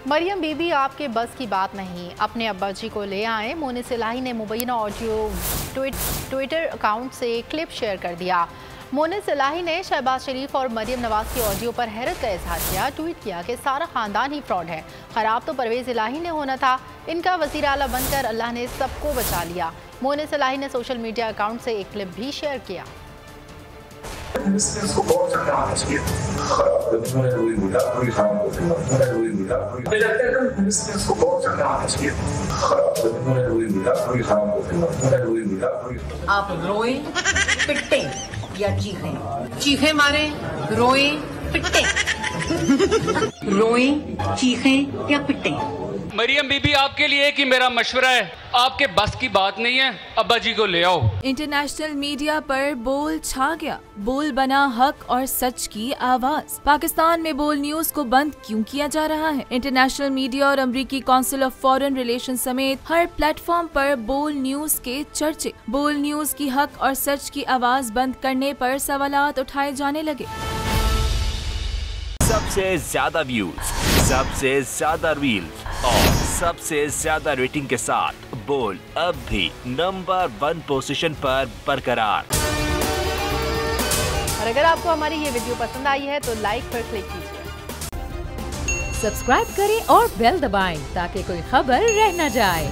मरियम बीबी आपके बस की बात नहीं, अपने अब्बा जी को ले आए। मोनिस इलाही ने मुबैना ऑडियो ट्विटर अकाउंट से क्लिप शेयर कर दिया। मोनिस इलाही ने शहबाज शरीफ और मरियम नवाज की ऑडियो पर हैरत का इजहार किया। ट्वीट किया कि सारा खानदान ही फ्रॉड है, खराब तो परवेज इलाही ने होना था। इनका वज़ीर आला बनकर अल्लाह ने सबको बचा लिया। मोनिस इलाही ने सोशल मीडिया अकाउंट से एक क्लिप भी शेयर किया। आप रोएं, पिटें या चीखें, चीखें मारें, रोएं, पिटें, रोएं, चीखें या पिटें। मरियम बीबी आपके लिए कि मेरा मशवरा है, आपके बस की बात नहीं है, अब्बा जी को ले आओ। इंटरनेशनल मीडिया पर बोल छा गया। बोल बना हक और सच की आवाज। पाकिस्तान में बोल न्यूज को बंद क्यों किया जा रहा है? इंटरनेशनल मीडिया और अमेरिकी काउंसिल ऑफ फॉरेन रिलेशन समेत हर प्लेटफॉर्म पर बोल न्यूज के चर्चे। बोल न्यूज की हक और सच की आवाज बंद करने पर सवालात उठाए जाने लगे। सबसे ज्यादा व्यूज, सबसे ज्यादा रील्स और सबसे ज्यादा रेटिंग के साथ बोल अब भी नंबर 1 पोजीशन पर बरकरार। और अगर आपको हमारी ये वीडियो पसंद आई है तो लाइक पर क्लिक कीजिए। सब्सक्राइब करें और बेल दबाएं ताकि कोई खबर रह न जाए।